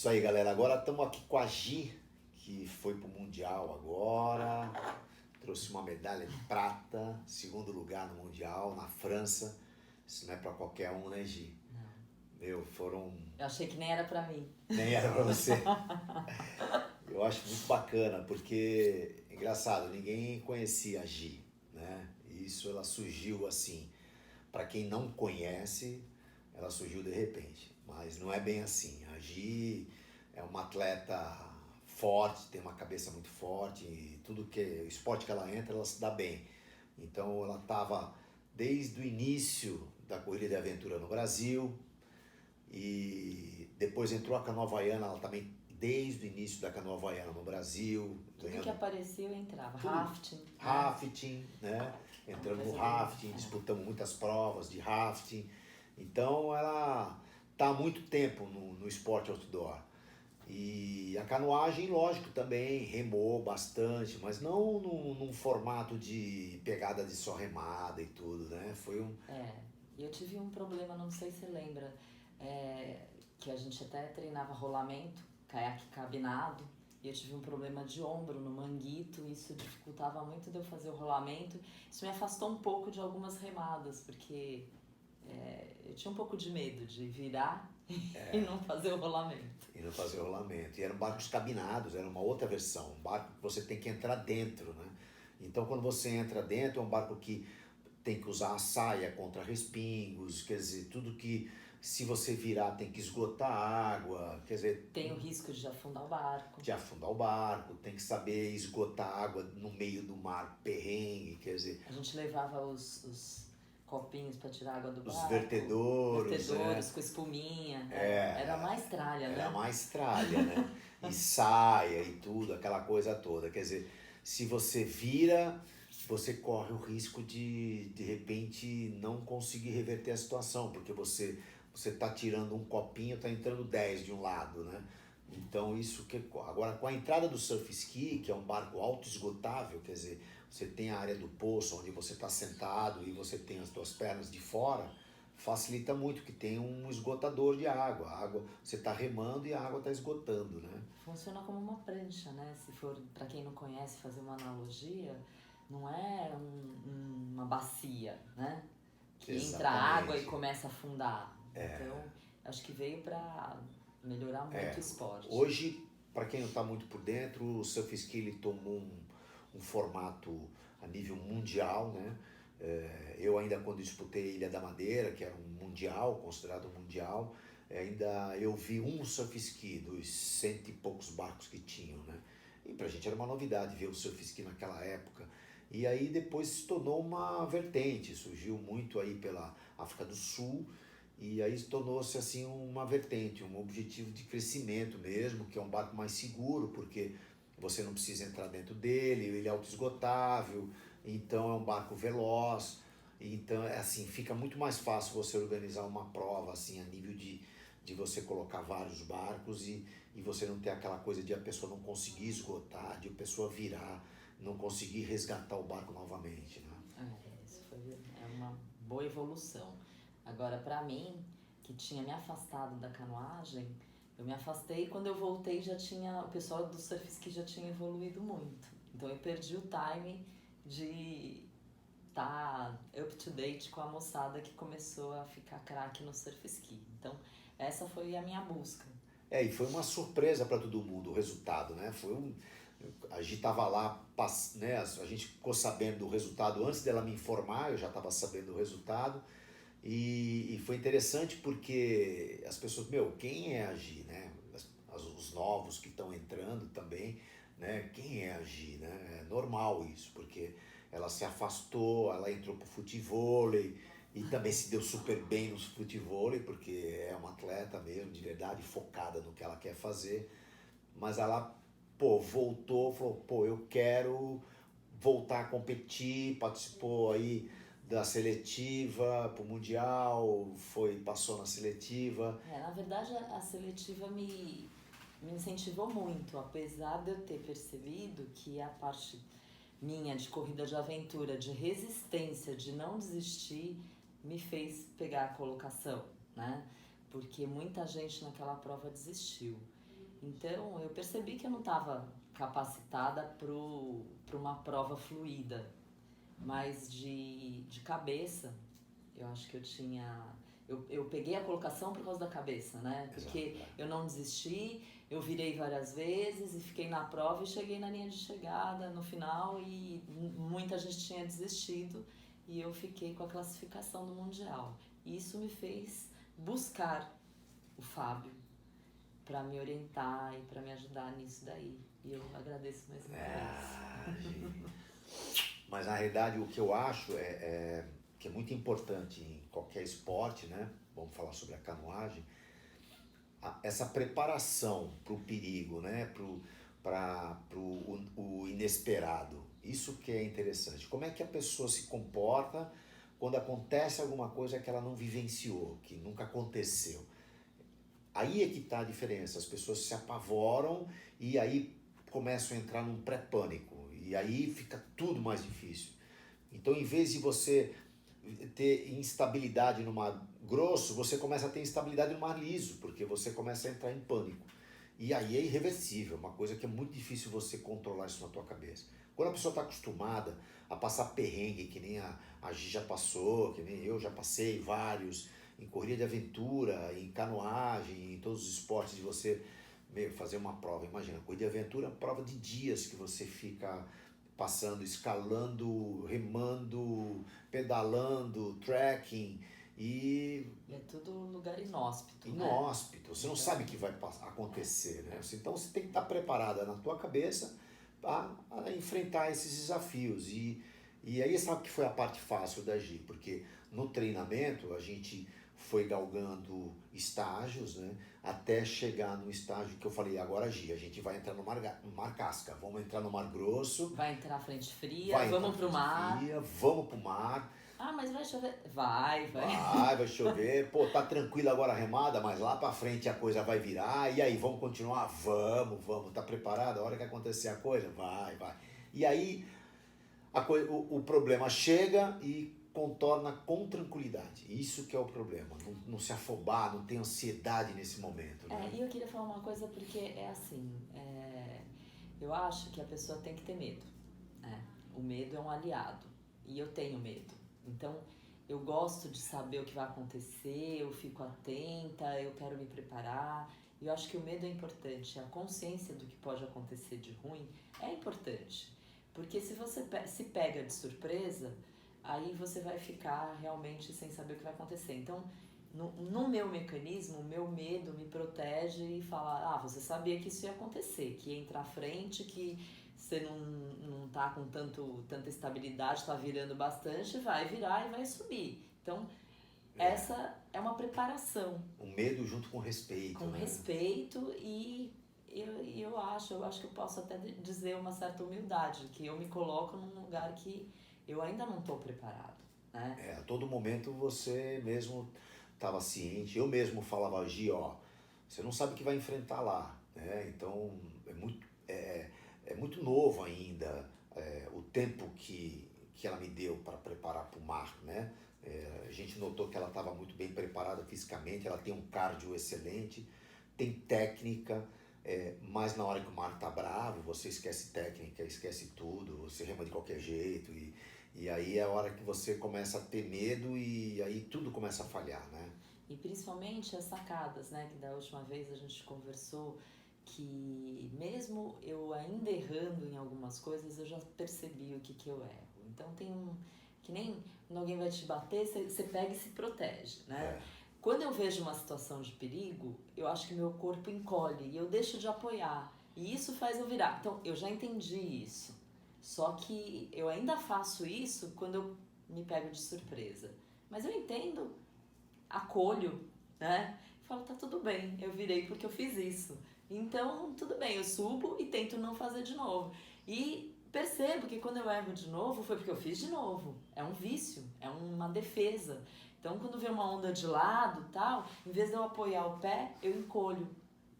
Isso aí, galera. Agora estamos aqui com a Gi, que foi pro Mundial agora. Trouxe uma medalha de prata, segundo lugar no Mundial, na França. Isso não é para qualquer um, né, Gi? Não. Meu, foram. Eu achei que nem era pra mim. Nem era pra você. Eu acho muito bacana, porque, engraçado, ninguém conhecia a Gi, né? E isso ela surgiu assim. Para quem não conhece, ela surgiu de repente. Mas não é bem assim. A Gi é uma atleta forte, tem uma cabeça muito forte, e tudo que o esporte que ela entra, ela se dá bem. Então ela estava desde o início da corrida de aventura no Brasil, e depois entrou a canoa havaiana, ela também desde o início da canoa havaiana no Brasil. Tudo que aparecia eu entrava. Tudo. Rafting. Rafting, né? Entramos no rafting, disputamos muitas provas de rafting. Então ela está há muito tempo no esporte outdoor. E a canoagem, lógico, também remou bastante, mas não num formato de pegada de só remada e tudo, né? Foi um. E eu tive um problema, não sei se você lembra, que a gente até treinava rolamento, caiaque cabinado, e eu tive um problema de ombro no manguito, e isso dificultava muito de eu fazer o rolamento. Isso me afastou um pouco de algumas remadas, porque eu tinha um pouco de medo de virar e não fazer o rolamento. E não fazer o rolamento. E eram barcos cabinados, era uma outra versão, um barco que você tem que entrar dentro, né? Então quando você entra dentro, é um barco que tem que usar a saia contra respingos, quer dizer, tudo que se você virar tem que esgotar a água, quer dizer... Tem o risco de afundar o barco. De afundar o barco, tem que saber esgotar a água no meio do mar, perrengue, quer dizer... A gente levava os copinhos para tirar água do barco. Os vertedouros, com espuminha. Era Era mais tralha, né? Era mais tralha, né? E saia e tudo, aquela coisa toda. Quer dizer, se você vira, você corre o risco de repente, não conseguir reverter a situação, porque você tá tirando um copinho, tá entrando 10 de um lado, né? Então isso que... Agora, com a entrada do surf ski, que é um barco auto-esgotável, quer dizer, você tem a área do poço, onde você está sentado e você tem as suas pernas de fora, facilita muito, que tem um esgotador de água. A água, você está remando e a água está esgotando, né? Funciona como uma prancha, né? Se for, para quem não conhece, fazer uma analogia, não é uma bacia, né? Que entra água e começa a afundar. Então, acho que veio para melhorar muito o esporte. Hoje, para quem não está muito por dentro, o surf ski ele tomou um formato a nível mundial, né? Eu ainda quando disputei Ilha da Madeira, que era um mundial, considerado mundial, ainda eu vi um surf ski dos 100 e poucos barcos que tinham, né? E pra gente era uma novidade ver o surf ski naquela época. E aí depois se tornou uma vertente, surgiu muito aí pela África do Sul, e aí tornou-se assim uma vertente, um objetivo de crescimento mesmo, que é um barco mais seguro, porque você não precisa entrar dentro dele, ele é autoesgotável, então é um barco veloz, então assim, fica muito mais fácil você organizar uma prova assim, a nível de você colocar vários barcos e você não ter aquela coisa de a pessoa não conseguir esgotar, de a pessoa virar, não conseguir resgatar o barco novamente, né? Isso é uma boa evolução. Agora, para mim, que tinha me afastado da canoagem, eu me afastei e quando eu voltei o pessoal do surf ski já tinha evoluído muito. Então eu perdi o time de estar up to date com a moçada que começou a ficar craque no surf ski. Então essa foi a minha busca. E foi uma surpresa para todo mundo o resultado, né? A gente estava lá, né? A gente ficou sabendo do resultado antes dela me informar, eu já estava sabendo do resultado. E foi interessante porque as pessoas, quem é a Gi, né? Os novos que estão entrando também, né? Quem é a Gi, né? É normal isso, porque ela se afastou, ela entrou pro futevôlei e também se deu super bem no futevôlei, porque é uma atleta mesmo, de verdade, focada no que ela quer fazer. Mas ela, voltou, falou, eu quero voltar a competir, participou aí da seletiva pro Mundial, passou na seletiva. Na verdade, a seletiva me incentivou muito, apesar de eu ter percebido que a parte minha de corrida de aventura, de resistência, de não desistir, me fez pegar a colocação, né? Porque muita gente naquela prova desistiu. Então eu percebi que eu não estava capacitada para uma prova fluida, mas de cabeça. Eu acho que eu tinha... Eu peguei a colocação por causa da cabeça, né? Porque eu não desisti, eu virei várias vezes e fiquei na prova e cheguei na linha de chegada no final e muita gente tinha desistido e eu fiquei com a classificação do Mundial. E isso me fez buscar o Fábio para me orientar e para me ajudar nisso daí. E eu agradeço mais uma vez. Mas na realidade o que eu acho que é muito importante em qualquer esporte, né? Vamos falar sobre a canoagem, essa preparação para o perigo, né? Para o inesperado. Isso que é interessante. Como é que a pessoa se comporta quando acontece alguma coisa que ela não vivenciou, que nunca aconteceu? Aí é que está a diferença. As pessoas se apavoram e aí começam a entrar num pré-pânico. E aí fica tudo mais difícil. Então, em vez de você ter instabilidade no mar grosso, você começa a ter instabilidade no mar liso, porque você começa a entrar em pânico. E aí é irreversível, uma coisa que é muito difícil você controlar isso na tua cabeça. Quando a pessoa está acostumada a passar perrengue, que nem a Gi já passou, que nem eu já passei vários, em corrida de aventura, em canoagem, em todos os esportes, de você fazer uma prova. Imagina, corrida de aventura é uma prova de dias que você fica passando, escalando, remando, pedalando, trekking e... É tudo lugar inóspito, Inóspito, né? Você não sabe o que vai acontecer, né? Então você tem que estar preparada na tua cabeça a enfrentar esses desafios. E aí sabe que foi a parte fácil da Gi, porque no treinamento a gente foi galgando estágios, né? Até chegar no estágio que eu falei, agora Gi, a gente vai entrar no mar casca, vamos entrar no mar grosso. Vai entrar frente fria, vamos pro mar. Vamos pro mar. Ah, mas vai chover? Vai. Vai chover. Pô, tá tranquilo agora a remada, mas lá pra frente a coisa vai virar. E aí, vamos continuar? Vamos. Tá preparado? A hora que acontecer a coisa? Vai. E aí, o problema chega e contorna com tranquilidade. Isso que é o problema. Não se afobar, não ter ansiedade nesse momento. Né? E eu queria falar uma coisa porque é assim, eu acho que a pessoa tem que ter medo. Né? O medo é um aliado. E eu tenho medo. Então, eu gosto de saber o que vai acontecer, eu fico atenta, eu quero me preparar. E eu acho que o medo é importante. A consciência do que pode acontecer de ruim é importante. Porque se você se pega de surpresa, aí você vai ficar realmente sem saber o que vai acontecer. Então, no meu mecanismo, o meu medo me protege e fala, você sabia que isso ia acontecer, que ia entrar à frente, que você não tá com tanta estabilidade, tá virando bastante, vai virar e vai subir. Então, essa é uma preparação. O medo junto com respeito. Com respeito e eu acho que eu posso até dizer uma certa humildade, que eu me coloco num lugar que eu ainda não estou preparado. Né? A todo momento você mesmo estava ciente, eu mesmo falava, Gi, você não sabe o que vai enfrentar lá. Né? Então, é muito novo ainda o tempo que ela me deu para preparar para o mar, né? A gente notou que ela estava muito bem preparada fisicamente, ela tem um cardio excelente, tem técnica, mas na hora que o mar está bravo, você esquece técnica, esquece tudo, você rema de qualquer jeito e aí é a hora que você começa a ter medo e aí tudo começa a falhar, né? E principalmente as sacadas, né? Que da última vez a gente conversou, que mesmo eu ainda errando em algumas coisas, eu já percebi o que eu erro. Então tem que nem quando alguém vai te bater, você pega e se protege, né? Quando eu vejo uma situação de perigo, eu acho que meu corpo encolhe e eu deixo de apoiar. E isso faz eu virar. Então, eu já entendi isso. Só que eu ainda faço isso quando eu me pego de surpresa. Mas eu entendo, acolho, né? Falo, tá tudo bem, eu virei porque eu fiz isso. Então, tudo bem, eu subo e tento não fazer de novo. E percebo que quando eu erro de novo, foi porque eu fiz de novo. É um vício, é uma defesa. Então, quando vem uma onda de lado, tal, em vez de eu apoiar o pé, eu encolho.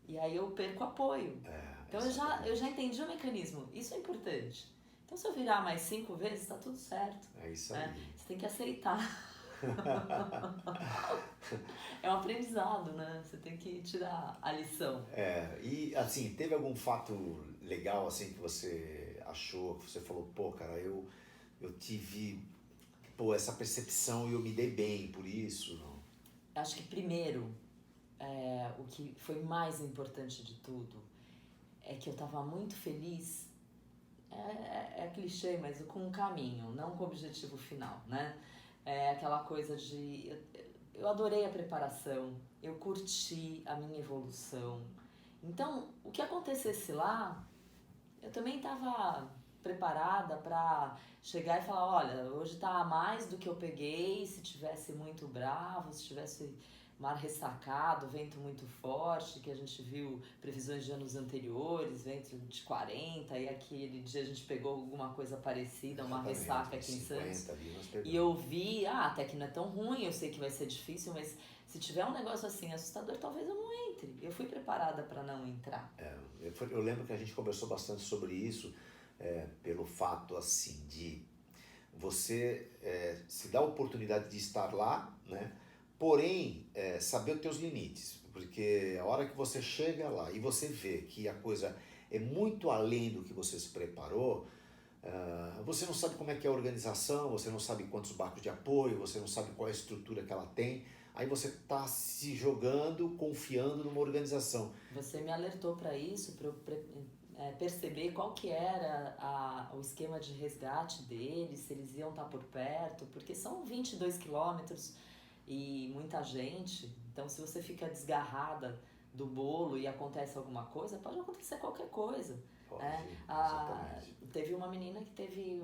E aí eu perco apoio. Então, eu já entendi o mecanismo. Isso é importante. Então, se eu virar mais 5 vezes, tá tudo certo. É isso aí. Você tem que aceitar. É um aprendizado, né? Você tem que tirar a lição. E assim, teve algum fato legal assim que você achou, que você falou, pô, cara, eu tive, pô, essa percepção e eu me dei bem por isso, não? Acho que primeiro, o que foi mais importante de tudo é que eu estava muito feliz. É clichê, mas com um caminho, não com o objetivo final, né? É aquela coisa de... Eu adorei a preparação, eu curti a minha evolução. Então, o que acontecesse lá, eu também estava preparada para chegar e falar, olha, hoje tá a mais do que eu peguei, se tivesse muito bravo, se tivesse mar ressacado, vento muito forte, que a gente viu previsões de anos anteriores, vento de 40, e aquele dia a gente pegou alguma coisa parecida, uma Exatamente, ressaca aqui em 50 Santos. ali nós E eu pegamos. vi, até que não é tão ruim, eu sei que vai ser difícil, mas se tiver um negócio assim assustador, talvez eu não entre. Eu fui preparada para não entrar. Eu lembro que a gente conversou bastante sobre isso, pelo fato assim de você se dar a oportunidade de estar lá, né? Porém, saber os teus limites, porque a hora que você chega lá e você vê que a coisa é muito além do que você se preparou, você não sabe como é que é a organização, você não sabe quantos barcos de apoio, você não sabe qual é a estrutura que ela tem, aí você está se jogando, confiando numa organização. Você me alertou para isso, para eu perceber qual que era o esquema de resgate deles, se eles iam estar por perto, porque são 22 quilômetros e muita gente, então se você fica desgarrada do bolo e acontece alguma coisa, pode acontecer qualquer coisa. Pode, exatamente. Teve uma menina que teve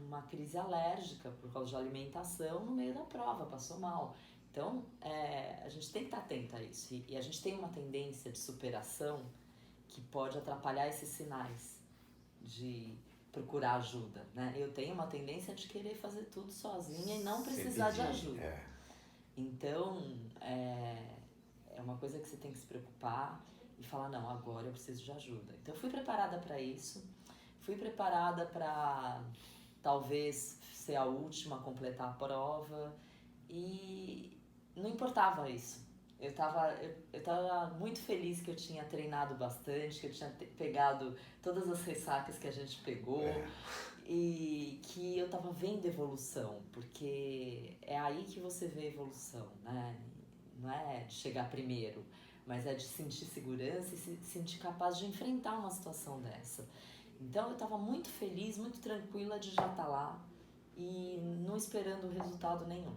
uma crise alérgica por causa de alimentação no meio da prova, passou mal. Então, a gente tem que estar atenta a isso. E a gente tem uma tendência de superação que pode atrapalhar esses sinais de procurar ajuda, né? Eu tenho uma tendência de querer fazer tudo sozinha e não precisar de ajuda. Então, é uma coisa que você tem que se preocupar e falar, não, agora eu preciso de ajuda. Então, eu fui preparada para isso. Fui preparada para talvez ser a última a completar a prova e não importava isso. Eu tava muito feliz que eu tinha treinado bastante, que eu tinha pegado todas as ressacas que a gente pegou e que eu tava vendo evolução, porque é aí que você vê evolução, né? Não é de chegar primeiro, mas é de sentir segurança e se sentir capaz de enfrentar uma situação dessa. Então eu tava muito feliz, muito tranquila de já estar lá e não esperando resultado nenhum.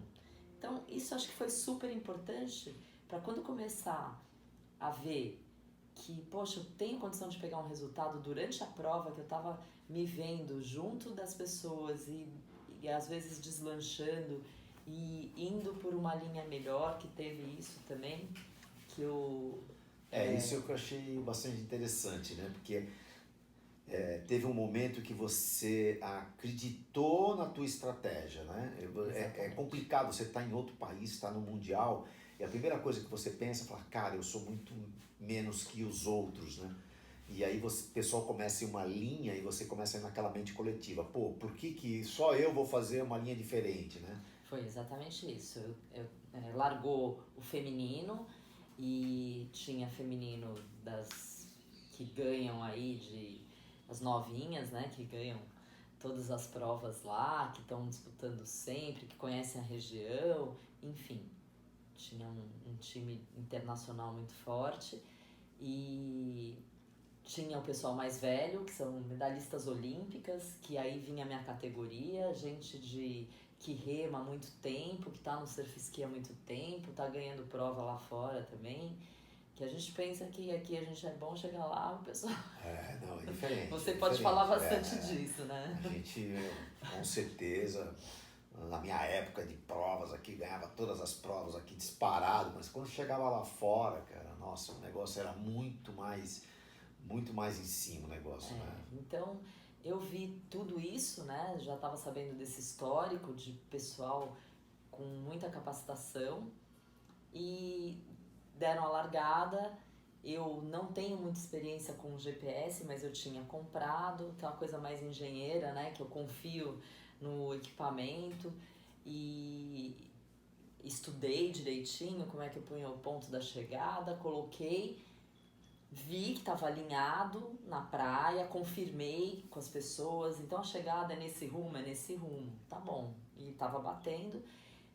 Então isso acho que foi super importante para quando começar a ver que, poxa, eu tenho condição de pegar um resultado durante a prova, que eu tava me vendo junto das pessoas e às vezes deslanchando e indo por uma linha melhor, que teve isso também, que eu... Isso é o que eu achei bastante interessante, né? Porque teve um momento que você acreditou na tua estratégia, né? É complicado, você está em outro país, está no Mundial, e a primeira coisa que você pensa é falar, cara, eu sou muito menos que os outros, né? E aí o pessoal começa em uma linha e você começa a ir naquela mente coletiva. Pô, por que só eu vou fazer uma linha diferente, né? Foi exatamente isso. Largou o feminino e tinha feminino das que ganham aí as novinhas, né, que ganham todas as provas lá, que estão disputando sempre, que conhecem a região, enfim, tinha um time internacional muito forte e tinha o pessoal mais velho, que são medalhistas olímpicas, que aí vinha a minha categoria, gente que rema há muito tempo, que tá no surf ski há muito tempo, tá ganhando prova lá fora também. Que a gente pensa que aqui a gente é bom, chegar lá, o pessoal... Não, é diferente. Você pode falar bastante disso, né? A gente, com certeza, na minha época de provas aqui, ganhava todas as provas aqui disparado, mas quando chegava lá fora, cara, nossa, o negócio era muito mais em cima o negócio, né? Então, eu vi tudo isso, né? Já estava sabendo desse histórico de pessoal com muita capacitação e deram a largada. Eu não tenho muita experiência com GPS, mas eu tinha comprado, que é uma coisa mais engenheira, né? Que eu confio no equipamento e estudei direitinho como é que eu punha o ponto da chegada, coloquei, vi que estava alinhado na praia, confirmei com as pessoas, então a chegada é nesse rumo, tá bom. E tava batendo.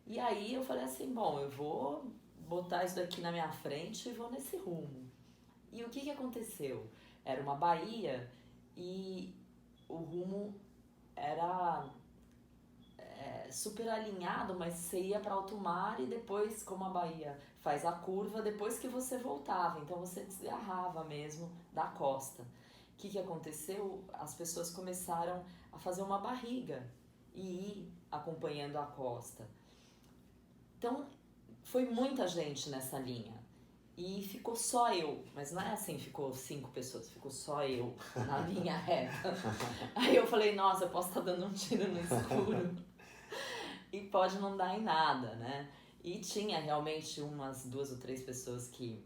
E aí eu falei assim, bom, eu vou botar isso daqui na minha frente e vou nesse rumo. E o que aconteceu? Era uma baía e o rumo era super alinhado, mas você ia para alto mar e depois, como a baía faz a curva, depois que você voltava, então você desgarrava mesmo da costa. O que aconteceu? As pessoas começaram a fazer uma barriga e ir acompanhando a costa. Então, foi muita gente nessa linha. E ficou só eu, mas não é assim, ficou 5 pessoas, ficou só eu na linha reta. Aí eu falei, nossa, eu posso estar dando um tiro no escuro e pode não dar em nada, né? E tinha realmente umas 2 ou 3 pessoas que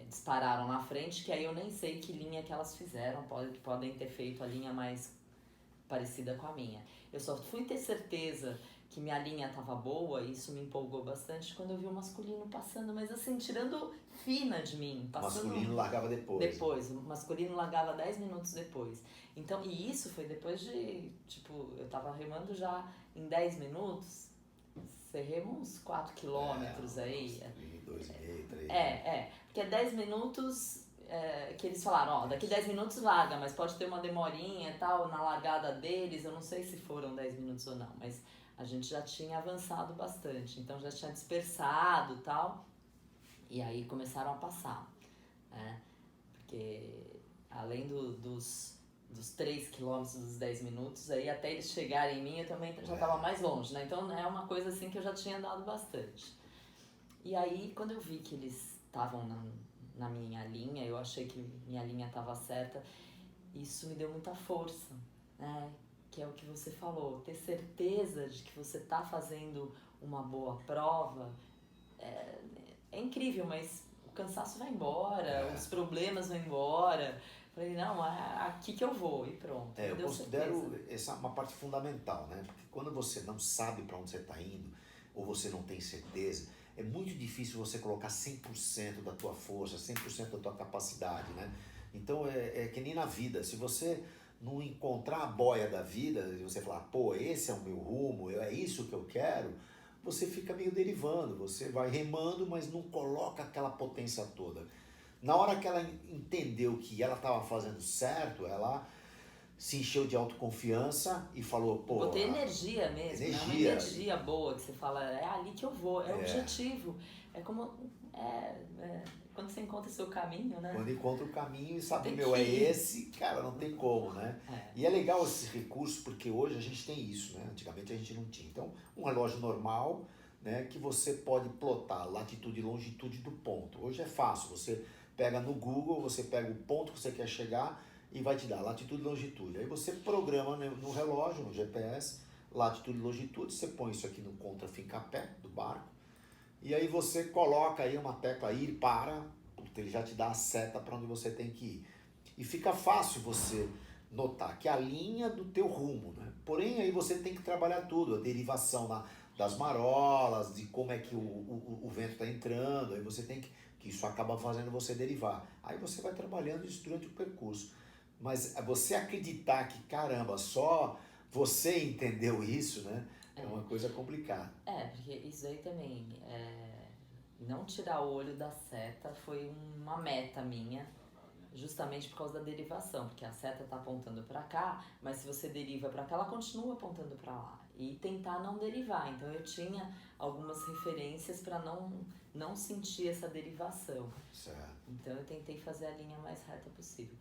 dispararam na frente, que aí eu nem sei que linha que elas fizeram, podem ter feito a linha mais parecida com a minha. Eu só fui ter certeza que minha linha tava boa, e isso me empolgou bastante quando eu vi o masculino passando, mas assim, tirando fina de mim. Passando O masculino largava depois. Depois, o masculino largava 10 minutos depois. Então, e isso foi depois de, tipo, eu tava remando já em 10 minutos, você rema uns 4 quilômetros aí. 2,5, 3. Porque 10 minutos... que eles falaram, ó, daqui 10 minutos larga, mas pode ter uma demorinha e tal na largada deles, eu não sei se foram 10 minutos ou não, mas a gente já tinha avançado bastante, então já tinha dispersado e tal, e aí começaram a passar, né, porque além dos 3 quilômetros dos 10 minutos, aí até eles chegarem em mim eu também já estava mais longe, né, então é uma coisa assim que eu já tinha andado bastante. E aí quando eu vi que eles estavam na minha linha, eu achei que minha linha estava certa, isso me deu muita força, né? Que é o que você falou, ter certeza de que você está fazendo uma boa prova é incrível, mas o cansaço vai embora, os problemas vão embora. Falei, não, é aqui que eu vou e pronto. Eu considero essa uma parte fundamental, né? Porque quando você não sabe para onde você está indo, ou você não tem certeza, é muito difícil você colocar 100% da tua força, 100% da tua capacidade, né? Então é que nem na vida, se você não encontrar a boia da vida, e você falar, pô, esse é o meu rumo, é isso que eu quero, você fica meio derivando, você vai remando, mas não coloca aquela potência toda. Na hora que ela entendeu que ela estava fazendo certo, ela se encheu de autoconfiança e falou, pô... Botei energia mesmo, né? Uma energia boa, que você fala, é ali que eu vou, é o objetivo. É como... quando você encontra o seu caminho, né? Quando encontra o caminho e sabe, é esse, cara, não tem como, né? E é legal esse recurso, porque hoje a gente tem isso, né? Antigamente a gente não tinha. Então, um relógio normal, né, que você pode plotar latitude e longitude do ponto. Hoje é fácil, você pega no Google, você pega o ponto que você quer chegar e vai te dar latitude e longitude. Aí você programa no relógio, no GPS, latitude e longitude, você põe isso aqui no contra-fincapé do barco, e aí você coloca aí uma tecla ir para, ele já te dá a seta para onde você tem que ir. E fica fácil você notar que a linha do teu rumo, né? Porém aí você tem que trabalhar tudo, a derivação das marolas, de como é que o vento está entrando, aí você tem que isso acaba fazendo você derivar. Aí você vai trabalhando isso durante o percurso. Mas você acreditar que, caramba, só você entendeu isso, né? É uma coisa complicada. Porque isso aí também, não tirar o olho da seta foi uma meta minha, justamente por causa da derivação, porque a seta tá apontando para cá, mas se você deriva para cá, ela continua apontando para lá. E tentar não derivar. Então eu tinha algumas referências para não sentir essa derivação. Certo. Então eu tentei fazer a linha mais reta possível.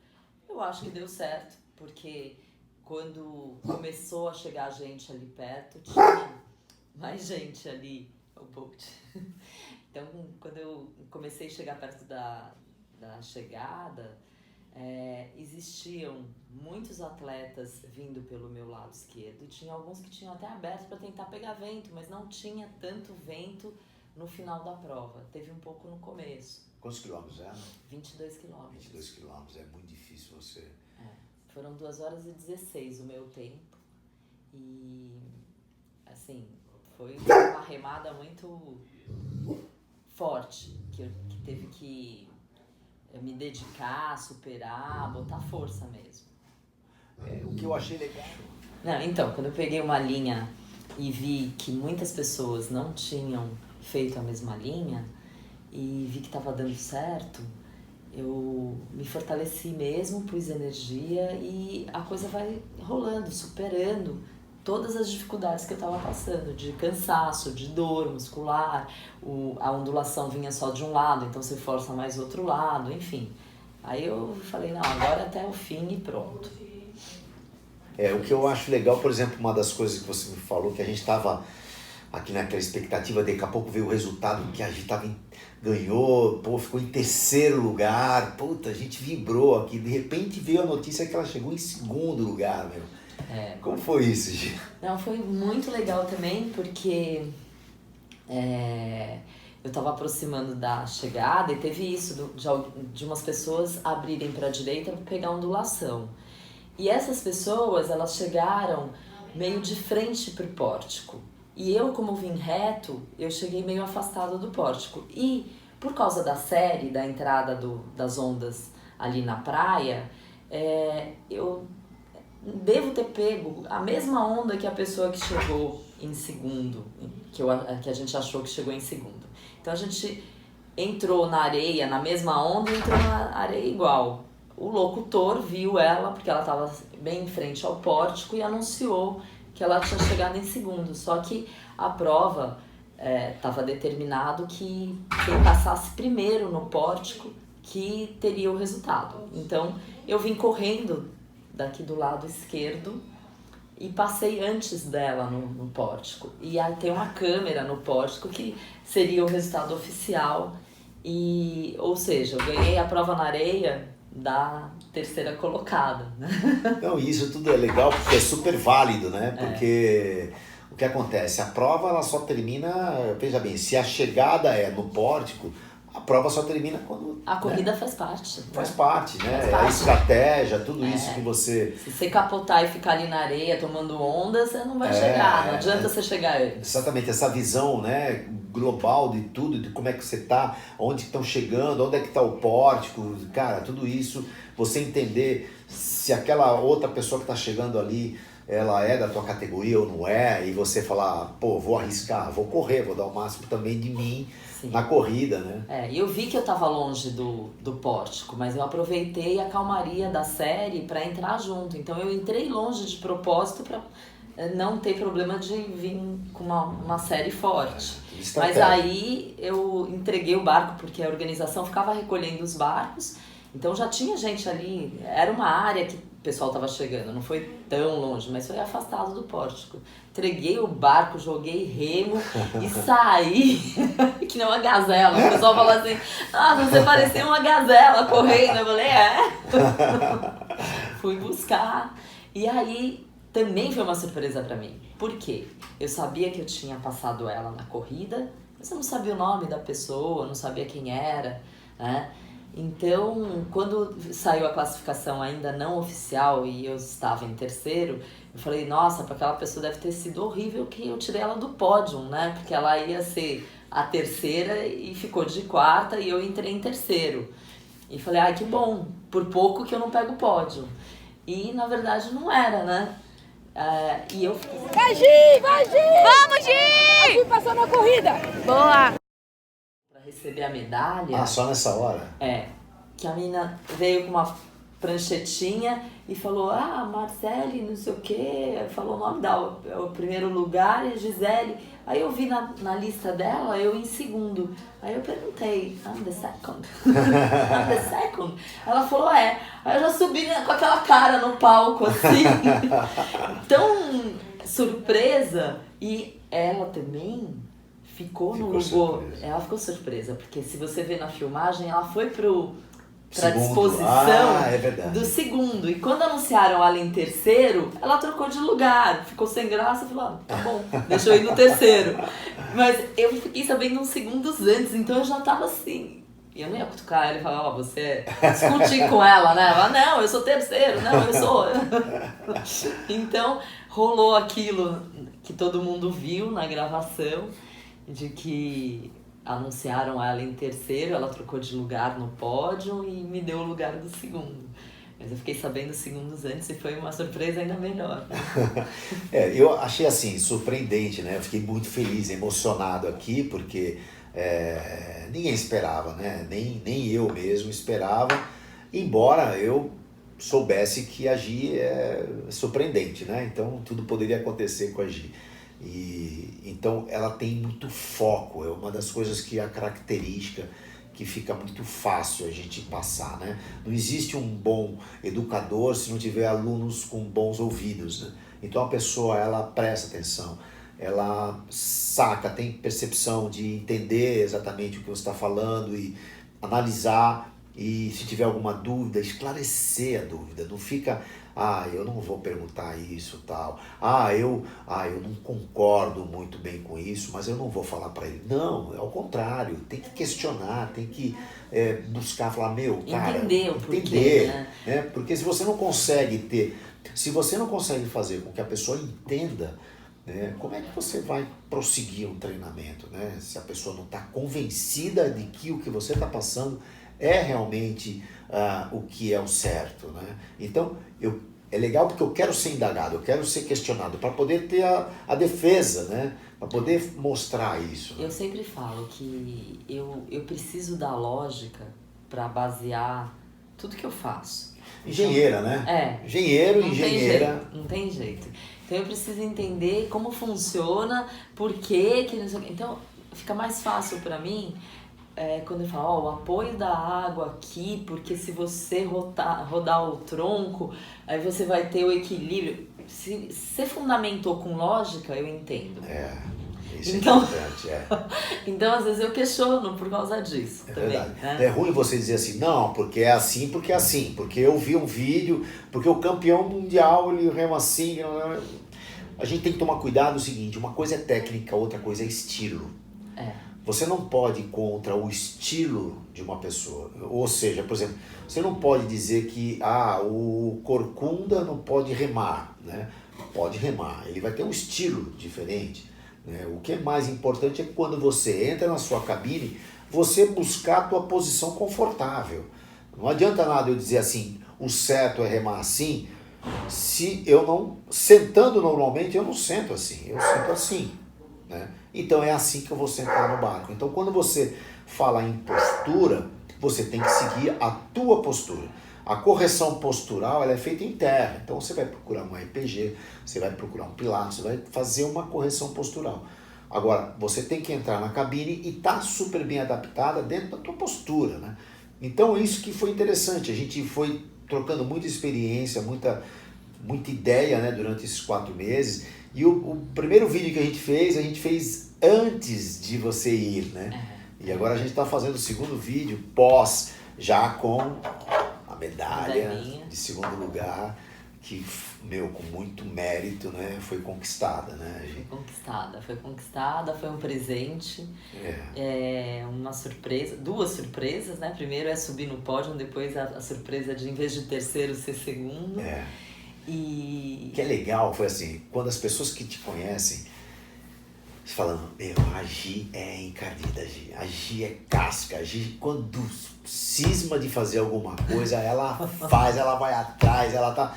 Eu acho que deu certo, porque quando começou a chegar gente ali perto, tinha mais gente ali, o boat. Então, quando eu comecei a chegar perto da chegada, existiam muitos atletas vindo pelo meu lado esquerdo. Tinha alguns que tinham até aberto para tentar pegar vento, mas não tinha tanto vento no final da prova. Teve um pouco no começo. Quantos quilômetros eram? 22 quilômetros. 22 quilômetros, é muito difícil você... Foram 2 horas e 16 o meu tempo. E, assim, Foi uma remada muito forte, que teve que me dedicar, superar, botar força mesmo. O que eu achei legal... Não, então, quando eu peguei uma linha e vi que muitas pessoas não tinham feito a mesma linha e vi que estava dando certo, eu me fortaleci mesmo, pus energia e a coisa vai rolando, superando todas as dificuldades que eu estava passando, de cansaço, de dor muscular, a ondulação vinha só de um lado, então você força mais o outro lado, enfim. Aí eu falei, não, agora até o fim e pronto. O que eu acho legal, por exemplo, uma das coisas que você me falou, que a gente estava aqui naquela expectativa, daqui a pouco veio o resultado que a gente ganhou, ficou em terceiro lugar, a gente vibrou aqui, de repente veio a notícia que ela chegou em segundo lugar, meu. Como foi isso, Gi? Não, foi muito legal também, porque eu estava aproximando da chegada e teve isso, de umas pessoas abrirem para a direita para pegar ondulação. E essas pessoas, elas chegaram meio de frente para o pórtico. E eu, como vim reto, eu cheguei meio afastada do pórtico. E por causa da série, da entrada das ondas ali na praia, eu devo ter pego a mesma onda que a pessoa que chegou em segundo, que a gente achou que chegou em segundo. Então a gente entrou na areia, na mesma onda, e entrou na areia igual. O locutor viu ela, porque ela estava bem em frente ao pórtico, e anunciou que ela tinha chegado em segundo. Só que a prova estava determinado que quem passasse primeiro no pórtico que teria o resultado. Então eu vim correndo daqui do lado esquerdo e passei antes dela no pórtico. E aí tem uma câmera no pórtico que seria o resultado oficial. Ou seja, eu ganhei a prova na areia da terceira colocada. Não, isso tudo é legal porque é super válido, né? Porque o que acontece? A prova ela só termina, veja bem, se a chegada é no pórtico, a prova só termina quando... A corrida faz parte. Faz parte, né? Faz parte. A estratégia, tudo isso que você... Se você capotar e ficar ali na areia tomando onda, você não vai chegar, não adianta você chegar antes. Exatamente, essa visão, né, global de tudo, de como é que você tá, onde estão chegando, onde é que tá o pórtico, cara, tudo isso, você entender se aquela outra pessoa que tá chegando ali, ela é da tua categoria ou não é, e você falar, vou arriscar, vou correr, vou dar o máximo também de mim. Sim. Na corrida, né? Eu vi que eu tava longe do pórtico, mas eu aproveitei a calmaria da série para entrar junto. Então eu entrei longe de propósito para não ter problema de vir com uma série forte. Mas aí eu entreguei o barco, porque a organização ficava recolhendo os barcos. Então já tinha gente ali, era uma área que o pessoal estava chegando, não foi tão longe, mas foi afastado do pórtico. Entreguei o barco, joguei remo e saí que nem uma gazela. O pessoal falou assim, você parecia uma gazela correndo. Eu falei, Fui buscar. E aí também foi uma surpresa pra mim. Por quê? Eu sabia que eu tinha passado ela na corrida, mas eu não sabia o nome da pessoa, não sabia quem era, né? Então, quando saiu a classificação ainda não oficial e eu estava em terceiro, eu falei, nossa, para aquela pessoa deve ter sido horrível que eu tirei ela do pódio, né? Porque ela ia ser a terceira e ficou de quarta e eu entrei em terceiro. E falei, que bom, por pouco que eu não pego o pódio. E, na verdade, não era, né? E eu fiquei... Vai, Gi! Vai, Gi! Vamos, Gi! A Gi passou na corrida! Boa! Receber a medalha. Só nessa hora? Que a menina veio com uma pranchetinha e falou, Marcele, não sei o quê, falou o nome o primeiro lugar e Gisele. Aí eu vi na lista dela, eu em segundo. Aí eu perguntei, I'm the second? I'm the second? Ela falou, Aí eu já subi com aquela cara no palco, assim. Tão surpresa. E ela também... ficou ela ficou surpresa, porque se você vê na filmagem, ela foi pra disposição do segundo. E quando anunciaram ela em terceiro, ela trocou de lugar, ficou sem graça e falou, tá bom, deixa eu ir no terceiro. Mas eu fiquei sabendo uns segundos antes, então eu já tava assim. E eu não ia cutucar ela e falar, você discutir com ela, né? Ela, não, eu sou terceiro, não, eu sou. Então rolou aquilo que todo mundo viu na gravação, de que anunciaram ela em terceiro, ela trocou de lugar no pódio e me deu o lugar do segundo. Mas eu fiquei sabendo segundos antes e foi uma surpresa ainda melhor. Eu achei assim, surpreendente, né? Eu fiquei muito feliz, emocionado aqui, porque ninguém esperava, né? Nem eu mesmo esperava, embora eu soubesse que a Gi é surpreendente, né? Então tudo poderia acontecer com a Gi. Então ela tem muito foco, é uma das coisas que é a característica que fica muito fácil a gente passar, né? Não existe um bom educador se não tiver alunos com bons ouvidos, né? Então a pessoa, ela presta atenção, ela saca, tem percepção de entender exatamente o que você está falando e analisar, e se tiver alguma dúvida, esclarecer a dúvida, não fica, eu não vou perguntar isso, tal, eu não concordo muito bem com isso, mas eu não vou falar para ele. Não, é ao contrário, tem que questionar, tem que buscar, falar, cara, entender o porquê, né? Porque se você não consegue fazer com que a pessoa entenda, né, como é que você vai prosseguir um treinamento, né? Se a pessoa não está convencida de que o que você está passando é realmente o que é o certo, né? Então, é legal porque eu quero ser indagado, eu quero ser questionado, para poder ter a defesa, né? Para poder mostrar isso. Eu sempre falo que eu preciso da lógica para basear tudo que eu faço. Engenheira, né? Engenheira. Não tem jeito. Então eu preciso entender como funciona, por quê, que não sei o quê. Então fica mais fácil para mim quando eu falo, o apoio da água aqui, porque se você rodar o tronco, aí você vai ter o equilíbrio. Se você fundamentou com lógica, eu entendo. Isso então, é importante, Então, às vezes eu questiono por causa disso também. Verdade. Né? É ruim você dizer assim, não, porque é assim, porque eu vi um vídeo, porque o campeão mundial, ele rema assim. A gente tem que tomar cuidado o seguinte, uma coisa é técnica, outra coisa é estilo. Você não pode ir contra o estilo de uma pessoa. Ou seja, por exemplo, você não pode dizer que o corcunda não pode remar, né? Pode remar, ele vai ter um estilo diferente, né? O que é mais importante é que quando você entra na sua cabine, você buscar a tua posição confortável. Não adianta nada eu dizer assim, o certo é remar assim, se eu não, sentando normalmente, eu não sento assim, eu sento assim, né? Então é assim que eu vou sentar no barco. Então quando você fala em postura, você tem que seguir a tua postura. A correção postural, ela é feita em terra. Então você vai procurar um RPG, você vai procurar um pilates, você vai fazer uma correção postural. Agora, você tem que entrar na cabine e estar super bem adaptada dentro da tua postura, né? Então isso que foi interessante. A gente foi trocando muita experiência, muita ideia, né, durante esses 4 meses. E o primeiro vídeo que a gente fez antes de você ir, né? E agora a gente está fazendo o segundo vídeo pós, já com a medalha de segundo lugar, que, com muito mérito, né, foi conquistada, né? Foi conquistada, foi um presente, uma surpresa, 2 surpresas, né? Primeiro é subir no pódio, depois a surpresa de, em vez de terceiro, ser segundo. E que é legal, foi assim, quando as pessoas que te conhecem falam, a Gi é encardida, a Gi é casca, a Gi quando cisma de fazer alguma coisa, ela faz, ela vai atrás, ela tá...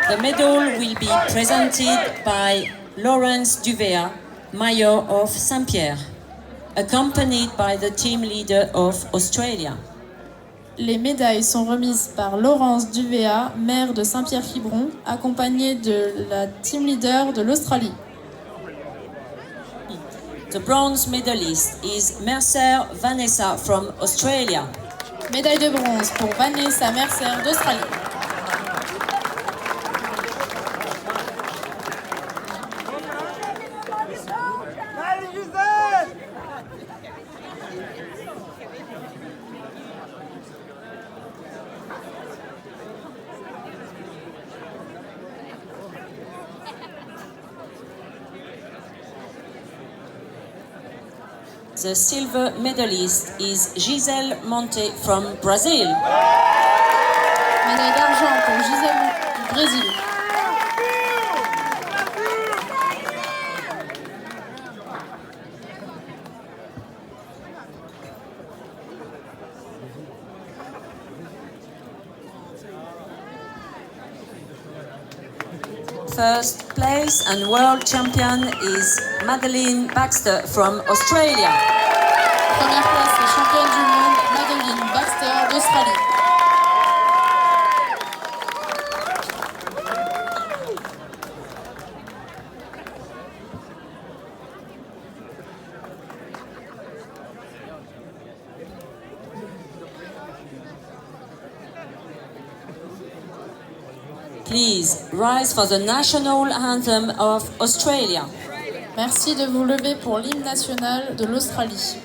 The medal will be presented by Laurence Duvea, Mayor of Saint-Pierre, accompanied by the team leader of Australia. Les médailles sont remises par Laurence Duvea, maire de Saint-Pierre-Quiberon, accompagnée de la team leader de l'Australie. The bronze medalist is Mercer Vanessa from Australia. Médaille de bronze pour Vanessa Mercer d'Australie. The silver medalist is Gisele Monte from Brazil. Médaille d'argent pour Gisèle du Brésil. First place and world champion is Madeleine Baxter from Australia. Première place, la championne du monde, Madeleine Baxter d'Australie. Please rise for the national anthem of Australia. Merci de vous lever pour l'hymne national de l'Australie.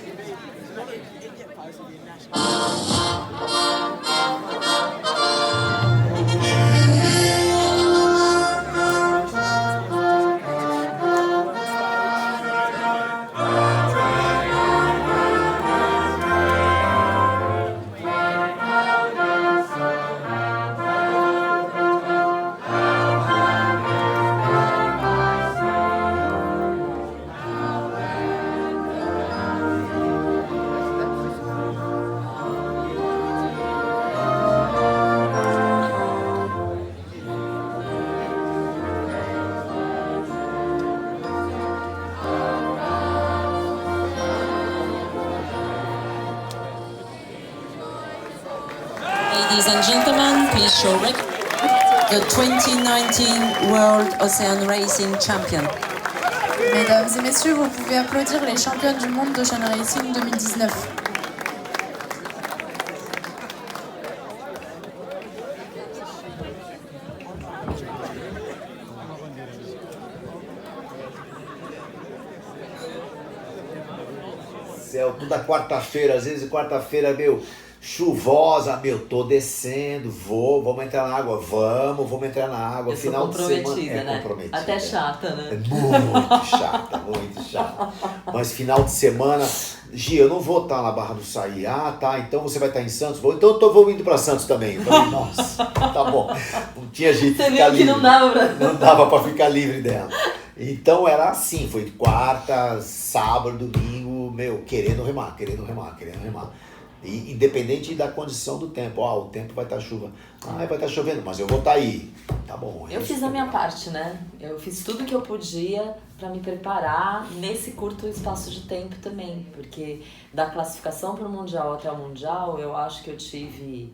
Ladies and gentlemen, please show the 2019 World Ocean Racing Champion. Mesdames et messieurs, vous pouvez applaudir les championnes du monde d'Ocean Racing 2019. Céu, toda quarta-feira, às vezes quarta-feira, meu, chuvosa, meu, tô descendo, vamos entrar na água, vamos entrar na água. Eu sou Final de semana comprometida, né? comprometida. Até chata, né? É muito chata, muito chata. Mas final de semana, Gi, eu não vou estar na Barra do Saí. Ah, tá, então você vai estar em Santos? Vou, então eu vou indo pra Santos também. Eu falei, nossa, tá bom. Não tinha jeito de Você ficar viu que livre. não dava pra... Não dava pra ficar livre dela. Então era assim, foi quarta, sábado, domingo, meu, querendo remar. E independente da condição do tempo, o tempo vai estar chuva, vai estar chovendo, mas eu vou estar aí, tá bom. Eu fiz a minha parte, né? Eu fiz tudo que eu podia para me preparar nesse curto espaço de tempo também, porque da classificação para o Mundial até o Mundial, eu acho que eu tive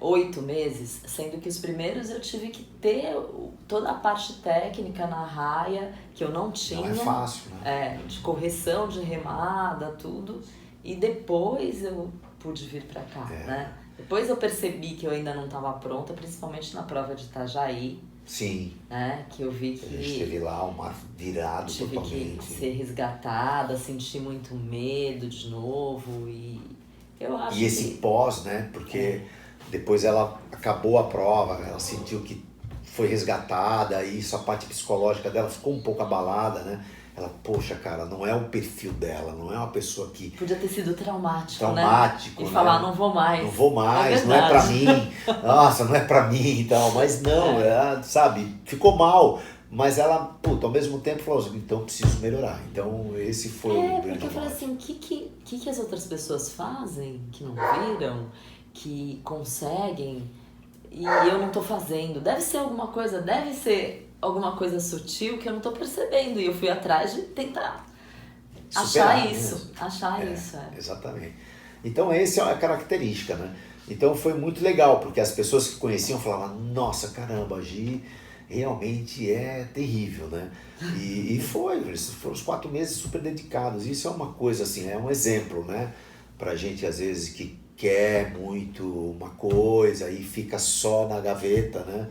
8 meses, sendo que os primeiros eu tive que ter toda a parte técnica na raia, que eu não tinha. Não é fácil, né? De correção, de remada, tudo. E depois eu pude vir pra cá, né? Depois eu percebi que eu ainda não estava pronta, principalmente na prova de Itajaí. Sim. Né? Que eu vi que... A gente teve lá um mar virado tive totalmente. Que ser resgatada, senti muito medo de novo e eu acho E esse pós, né? Porque depois ela acabou a prova, ela sentiu que foi resgatada e isso, a parte psicológica dela ficou um pouco abalada, né? Ela, poxa, cara, não é o perfil dela, não é uma pessoa que... Podia ter sido traumático, né? E falar, não vou mais. Não vou mais, não é pra mim. Nossa, não é pra mim e tal. Mas não, ela, sabe, ficou mal. Mas ela, ao mesmo tempo falou assim, então preciso melhorar. Então esse foi o porque eu falei assim, o que as outras pessoas fazem que não viram, que conseguem e eu não tô fazendo? Deve ser alguma coisa sutil que eu não tô percebendo. E eu fui atrás de tentar superar, achar isso. Exatamente. Então essa é a característica, né? Então foi muito legal, porque as pessoas que conheciam falavam, nossa, caramba, a Gi realmente é terrível, né? E foram os 4 meses super dedicados. Isso é uma coisa assim, é um exemplo, né? Pra gente às vezes que quer muito uma coisa e fica só na gaveta, né?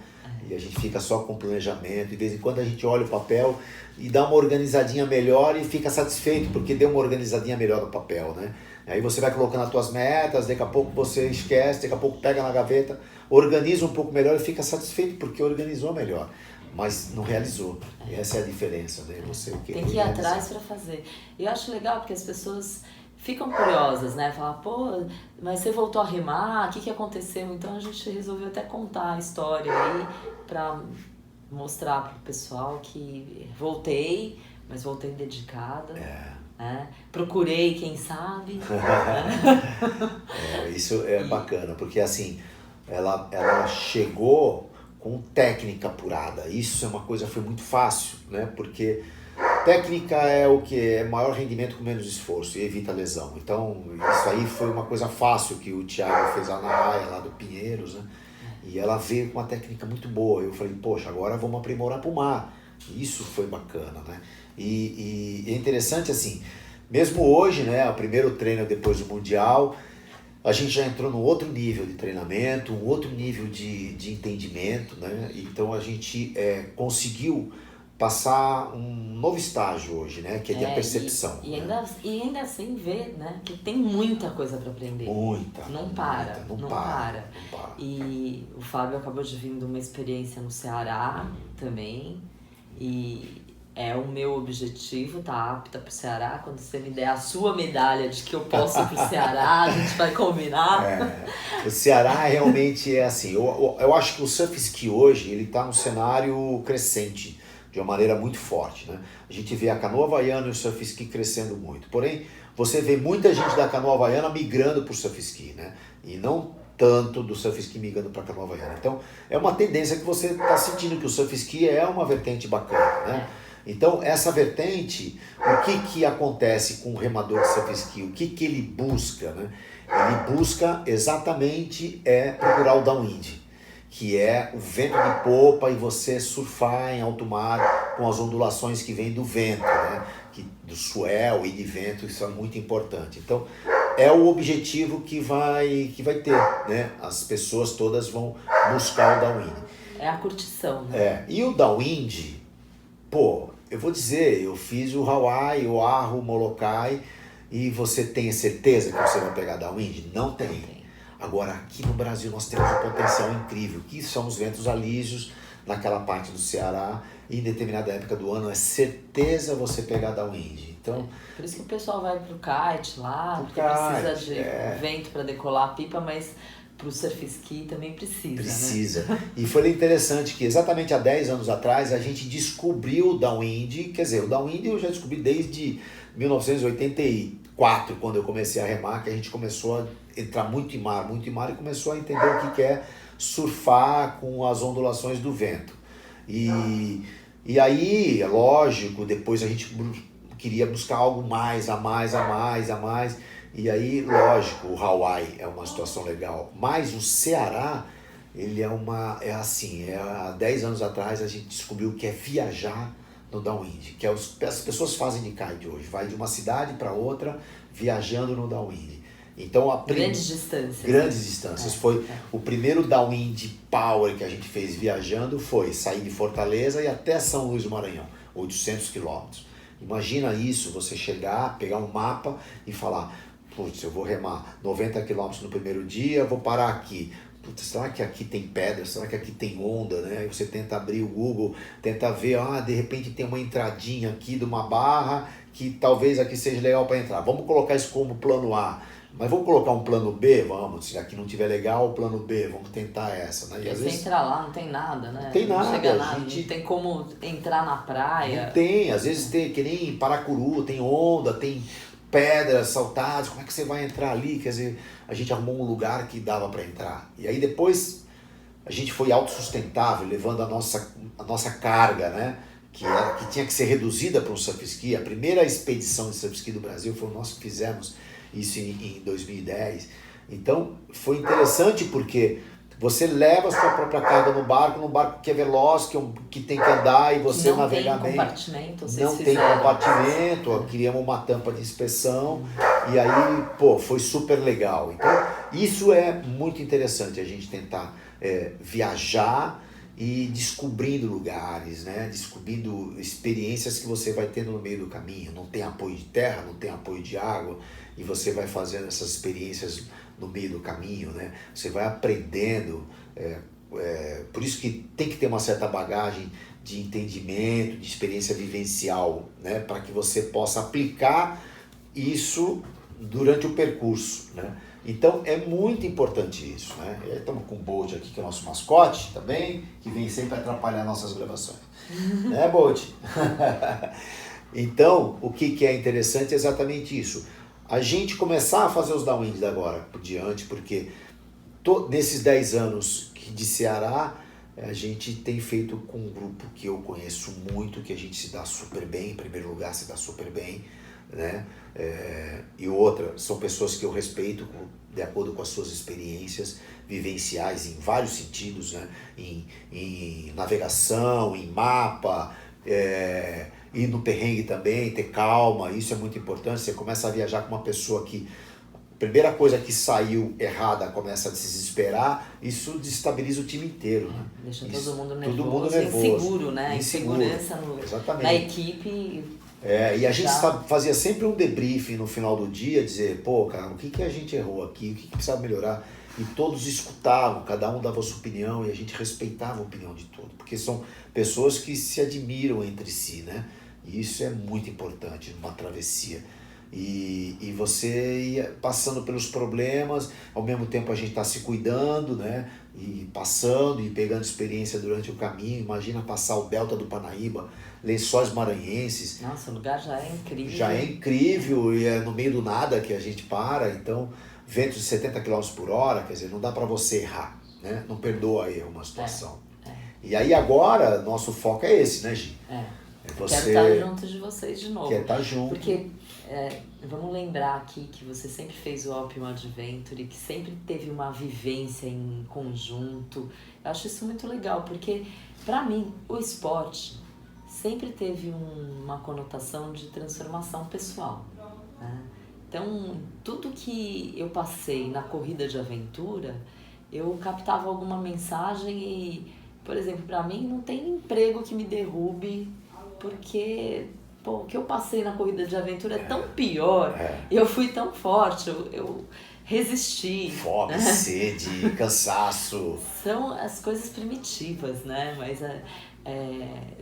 E a gente fica só com planejamento, de vez em quando a gente olha o papel e dá uma organizadinha melhor e fica satisfeito, porque deu uma organizadinha melhor no papel, né? Aí você vai colocando as tuas metas, daqui a pouco você esquece, daqui a pouco pega na gaveta, organiza um pouco melhor e fica satisfeito, porque organizou melhor. mas não realizou. Essa é a diferença, né? Você tem que ir atrás para fazer. E eu acho legal porque as pessoas ficam curiosas, né? Falar, pô, mas você voltou a remar, o que aconteceu? Então a gente resolveu até contar a história aí para mostrar pro pessoal que voltei, mas voltei dedicada. Né? Procurei, quem sabe. Isso é bacana, porque assim, ela chegou com técnica apurada. Isso é uma coisa que foi muito fácil, né? Porque técnica é o que é maior rendimento com menos esforço e evita lesão. Então, isso aí foi uma coisa fácil que o Thiago fez lá na raia, lá do Pinheiros, né? E ela veio com uma técnica muito boa. Eu falei, poxa, agora vamos aprimorar pro mar. Isso foi bacana, né? E é interessante assim, mesmo hoje, né? O primeiro treino depois do Mundial, a gente já entrou num outro nível de treinamento, um outro nível de entendimento, né? Então a gente conseguiu passar um novo estágio hoje, né? Que é de a percepção. E ainda assim ver, né? Que tem muita coisa para aprender. Muita. Não para. E o Fábio acabou de vir de uma experiência no Ceará também. E é o meu objetivo, tá apta pro Ceará. Quando você me der a sua medalha de que eu posso ir pro Ceará, a gente vai combinar. O Ceará realmente é assim. Eu acho que o surf ski hoje, ele tá num cenário crescente, de uma maneira muito forte, né? A gente vê a canoa havaiana e o surf ski crescendo muito. Porém, você vê muita gente da canoa havaiana migrando para o surf ski, né? E não tanto do surf ski migrando para a canoa havaiana. Então, é uma tendência que você está sentindo que o surf ski é uma vertente bacana, né? Então, essa vertente, o que acontece com o remador de surf ski? O que ele busca, né? Ele busca exatamente procurar o downwind, que é o vento de popa e você surfar em alto mar com as ondulações que vêm do vento, né? Do swell e de vento, isso é muito importante. Então, é o objetivo que vai ter, né? As pessoas todas vão buscar o downwind. É a curtição, né? E o downwind, pô, eu vou dizer, eu fiz o Hawaii, o Oahu, o Molokai, e você tem certeza que você vai pegar downwind? Não tem. Agora, aqui no Brasil nós temos um potencial incrível, que são os ventos alísios, naquela parte do Ceará, e em determinada época do ano é certeza você pegar downwind. Então, por isso que o pessoal vai pro kite lá, porque precisa de vento para decolar a pipa, mas pro surf ski também precisa. Né? E foi interessante que exatamente há 10 anos atrás a gente descobriu o downwind, quer dizer, o downwind eu já descobri desde 1984, quando eu comecei a remar, que a gente começou a entrar muito em mar e começou a entender o que é surfar com as ondulações do vento. E aí, é lógico, depois a gente queria buscar algo mais, a mais. E aí, lógico, o Hawaii é uma situação legal. Mas o Ceará, ele há 10 anos atrás a gente descobriu que é viajar no downwind, que as pessoas fazem de kite hoje, vai de uma cidade para outra viajando no downwind. Então, grandes distâncias. Grandes distâncias. Foi o primeiro downwind power que a gente fez viajando, foi sair de Fortaleza e até São Luís do Maranhão, 800 quilômetros. Imagina isso, você chegar, pegar um mapa e falar, putz, eu vou remar 90 quilômetros no primeiro dia, vou parar aqui. Putz, será que aqui tem pedra? Será que aqui tem onda, né? Aí você tenta abrir o Google, tenta ver, de repente tem uma entradinha aqui de uma barra que talvez aqui seja legal para entrar. Vamos colocar isso como plano A. Mas vamos colocar um plano B? Vamos, se aqui não tiver legal, o plano B, vamos tentar essa, né? E às vezes entrar lá não tem nada, né? Não tem nada, chega nada, não tem como entrar na praia. Não tem, às vezes tem, que nem Paracuru, tem onda, tem pedras saltadas, como é que você vai entrar ali? Quer dizer, a gente arrumou um lugar que dava para entrar. E aí depois a gente foi autossustentável, levando a nossa carga, né? Que tinha que ser reduzida para um surf ski. A primeira expedição de surf ski do Brasil foi nós que fizemos isso em 2010. Então foi interessante porque você leva a sua própria carga no barco que é veloz, que tem que andar e você navega bem. Não tem compartimento, não tem compartimento, criamos uma tampa de inspeção e aí, foi super legal. Então isso é muito interessante, a gente tentar viajar e descobrindo lugares, né? Descobrindo experiências que você vai tendo no meio do caminho. Não tem apoio de terra, não tem apoio de água, e você vai fazendo essas experiências no meio do caminho, né? Você vai aprendendo por isso que tem que ter uma certa bagagem de entendimento, de experiência vivencial, né? Para que você possa aplicar isso durante o percurso, né? Então é muito importante isso, né? Estamos com o Bolt aqui, que é o nosso mascote também, que vem sempre atrapalhar nossas gravações. Né, Bolt? Então, o que é interessante é exatamente isso. A gente começar a fazer os downwinds agora por diante, porque nesses 10 anos de Ceará, a gente tem feito com um grupo que eu conheço muito, que a gente se dá super bem, em primeiro lugar se dá super bem, né? E outra, são pessoas que eu respeito de acordo com as suas experiências vivenciais em vários sentidos, né? Em navegação, em mapa, ir no perrengue também, ter calma, isso é muito importante. Você começa a viajar com uma pessoa que a primeira coisa que saiu errada começa a desesperar, isso destabiliza o time inteiro, né? Deixa isso, todo mundo nervoso. Inseguro, né? Insegurança na equipe. E a gente fazia sempre um debriefing no final do dia, dizer, pô, cara, o que a gente errou aqui, o que precisava melhorar? E todos escutavam, cada um dava a sua opinião e a gente respeitava a opinião de todos, porque são pessoas que se admiram entre si, né? E isso é muito importante numa travessia. E você ia passando pelos problemas, ao mesmo tempo a gente está se cuidando, né? E passando e pegando experiência durante o caminho. Imagina passar o Delta do Parnaíba, Lençóis Maranhenses. Nossa, o lugar já é incrível. Já é incrível e é no meio do nada que a gente para, então ventos de 70 km por hora, quer dizer, não dá para você errar, né? Não perdoa erro uma situação. E aí agora, nosso foco é esse, né, Gi? Quero estar junto de vocês de novo. Quer estar junto. Porque vamos lembrar aqui que você sempre fez o Opium Adventure, que sempre teve uma vivência em conjunto. Eu acho isso muito legal, porque para mim o esporte sempre teve uma conotação de transformação pessoal, né? Então, tudo que eu passei na corrida de aventura, eu captava alguma mensagem e, por exemplo, para mim não tem emprego que me derrube, porque o que eu passei na corrida de aventura é tão pior, eu fui tão forte, eu resisti. Fome, sede, cansaço. São as coisas primitivas, né? Mas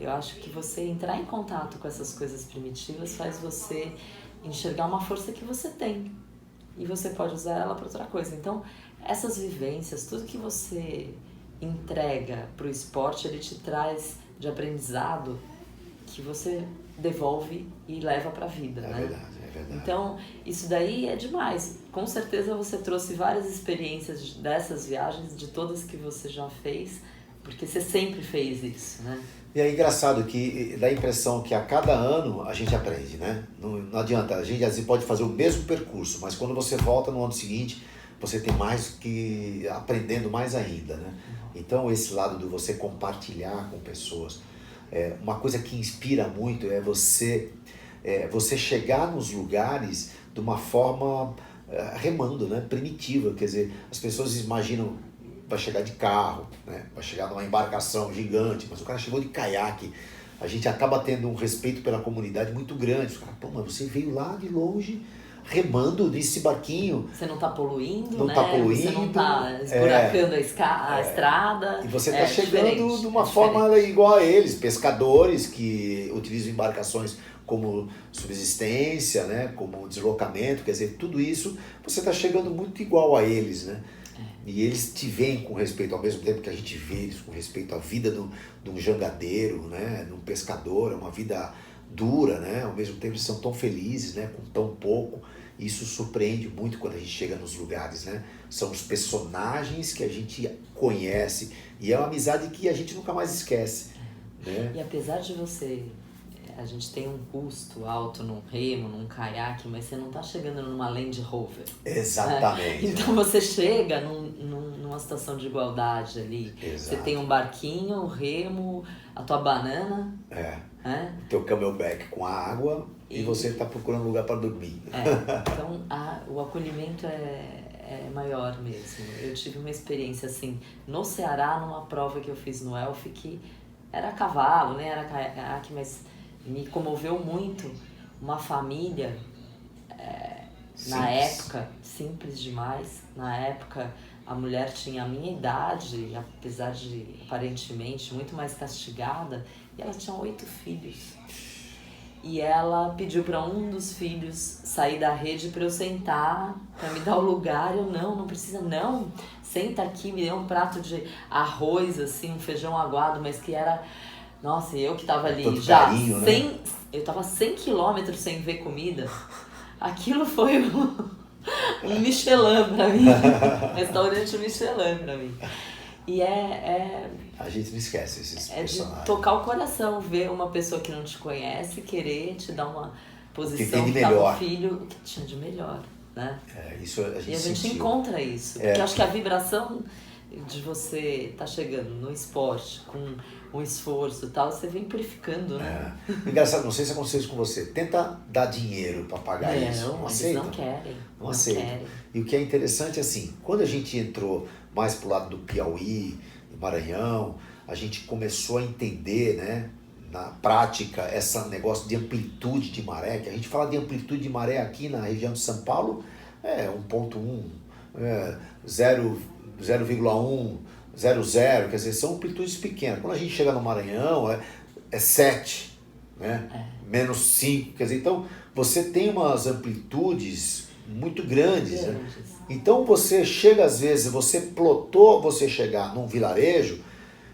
eu acho que você entrar em contato com essas coisas primitivas faz você enxergar uma força que você tem e você pode usar ela para outra coisa. Então, essas vivências, tudo que você entrega para o esporte, ele te traz de aprendizado que você devolve e leva para a vida, né? Verdade, é verdade. Então, isso daí é demais. Com certeza você trouxe várias experiências dessas viagens, de todas que você já fez, porque você sempre fez isso, né? E é engraçado que dá a impressão que a cada ano a gente aprende, né? Não adianta, a gente às vezes pode fazer o mesmo percurso, mas quando você volta no ano seguinte, você tem mais que aprendendo mais ainda, né? Então esse lado de você compartilhar com pessoas, uma coisa que inspira muito é você chegar nos lugares de uma forma remando, né? Primitiva, quer dizer, as pessoas imaginam vai chegar de carro, né? Vai chegar numa embarcação gigante, mas o cara chegou de caiaque. A gente acaba tendo um respeito pela comunidade muito grande. Os caras, pô, mas você veio lá de longe remando nesse barquinho. Você não está poluindo, não né? Tá poluindo, você não está esburacando a estrada. E você está chegando de uma forma igual a eles, pescadores que utilizam embarcações como subsistência, né? Como deslocamento, quer dizer, tudo isso você está chegando muito igual a eles, né? E eles te veem com respeito, ao mesmo tempo que a gente vê eles com respeito à vida de um jangadeiro, né? De um pescador, é uma vida dura, né? Ao mesmo tempo eles são tão felizes, né? Com tão pouco. Isso surpreende muito quando a gente chega nos lugares, né? São os personagens que a gente conhece e é uma amizade que a gente nunca mais esquece, né? E apesar de a gente tem um custo alto num remo, num caiaque, mas você não tá chegando numa Land Rover. Exatamente. Né? Então você chega numa situação de igualdade ali. Exato. Você tem um barquinho, um remo, a tua banana. O teu camelback com a água e você tá procurando lugar para dormir. Então o acolhimento é maior mesmo. Eu tive uma experiência assim, no Ceará, numa prova que eu fiz no Elf, que era cavalo, né? Era caiaque, mas me comoveu muito uma família, na época, simples demais, na época a mulher tinha a minha idade, apesar de aparentemente muito mais castigada, e ela tinha 8 filhos. E ela pediu para um dos filhos sair da rede para eu sentar, para me dar o lugar. Eu, não precisa não, senta aqui, me deu um prato de arroz, assim, um feijão aguado, mas que era... Nossa, eu que tava ali Tanto já, carinho, né? Eu tava 100 quilômetros sem ver comida. Aquilo foi um Michelin pra mim, restaurante Michelin pra mim. E A gente não esquece esses de personagens. tocar o coração, ver uma pessoa que não te conhece, querer te dar uma posição tem de que tava melhor. um filho que tinha de melhor, né? Isso a gente E a gente sentiu. encontra isso, porque acho que a vibração de você tá chegando no esporte com um esforço e tal, você vem purificando, né? Engraçado, não sei se aconteceu isso com você. Tenta dar dinheiro para pagar isso. Não eles aceita? não querem. Não aceita. Querem. E o que é interessante, assim, quando a gente entrou mais pro lado do Piauí, Maranhão, a gente começou a entender, né, na prática, esse negócio de amplitude de maré, que a gente fala de amplitude de maré aqui na região de São Paulo, 1.1, 0,1, 0,0, quer dizer, são amplitudes pequenas. Quando a gente chega no Maranhão, é 7, né? Menos 5, quer dizer, então você tem umas amplitudes muito grandes, né? Então você chega às vezes, você plotou você chegar num vilarejo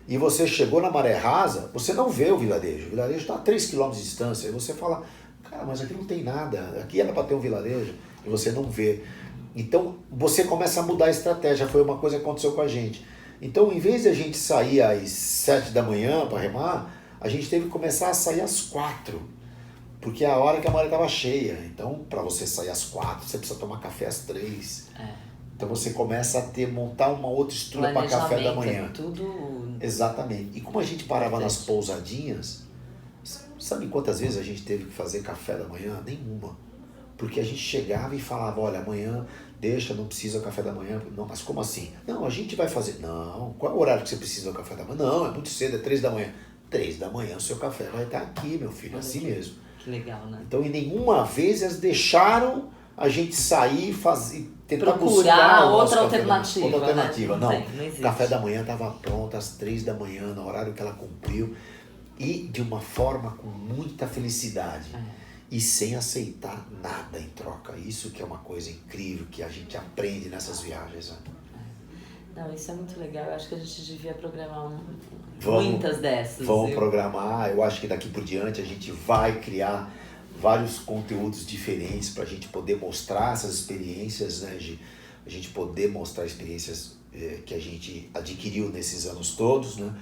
e você chegou na maré rasa, você não vê o vilarejo está a 3 km de distância, e você fala, cara, mas aqui não tem nada, aqui era para ter um vilarejo, e você não vê. Então você começa a mudar a estratégia, foi uma coisa que aconteceu com a gente. Então, em vez de a gente sair às 7 da manhã para remar, a gente teve que começar a sair às 4, porque é a hora que a maré estava cheia. Então, para você sair às 4, você precisa tomar café às 3. Então você começa a montar uma outra estrutura para café da manhã. Tudo... Exatamente. E como a gente parava nas pousadinhas, sabe quantas vezes a gente teve que fazer café da manhã? Nenhuma. Porque a gente chegava e falava, olha, amanhã deixa, não precisa café da manhã. Não, mas como assim? Não, a gente vai fazer. Não, qual é o horário que você precisa do café da manhã? Não, é muito cedo, é 3 da manhã. 3 da manhã o seu café vai estar aqui, meu filho, assim mesmo. Que legal, né? Então, em nenhuma vez eles deixaram a gente sair e tentar procurar buscar outra alternativa. Outra alternativa. Né? Não, não existe. o café da manhã estava pronto às 3 da manhã, no horário que ela cumpriu. E de uma forma com muita felicidade. E sem aceitar nada em troca. Isso que é uma coisa incrível que a gente aprende nessas viagens. Né? Não, isso é muito legal. Eu acho que a gente devia programar muitas dessas. Vamos programar. Eu acho que daqui por diante a gente vai criar vários conteúdos diferentes para a gente poder mostrar essas experiências, né? A gente poder mostrar experiências que a gente adquiriu nesses anos todos, né?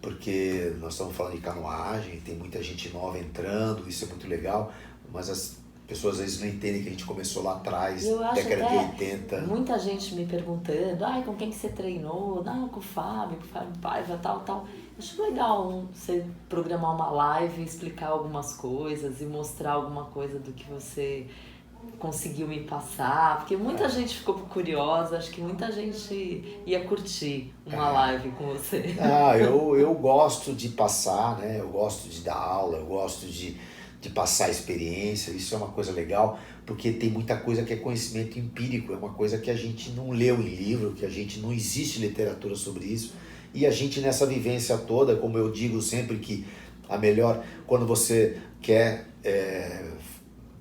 Porque nós estamos falando de canoagem, tem muita gente nova entrando, isso é muito legal, mas as pessoas às vezes não entendem que a gente começou lá atrás, década de 80. Muita gente me perguntando, com quem que você treinou? Não, com o Fábio Paiva, tal. Acho legal você programar uma live, explicar algumas coisas e mostrar alguma coisa do que você conseguiu me passar, porque muita gente ficou curiosa, acho que muita gente ia curtir uma live com você. Eu gosto de passar, né? Eu gosto de dar aula, eu gosto de passar experiência, isso é uma coisa legal, porque tem muita coisa que é conhecimento empírico, é uma coisa que a gente não leu em livro, que a gente não existe literatura sobre isso, e a gente nessa vivência toda, como eu digo sempre que a melhor, quando você quer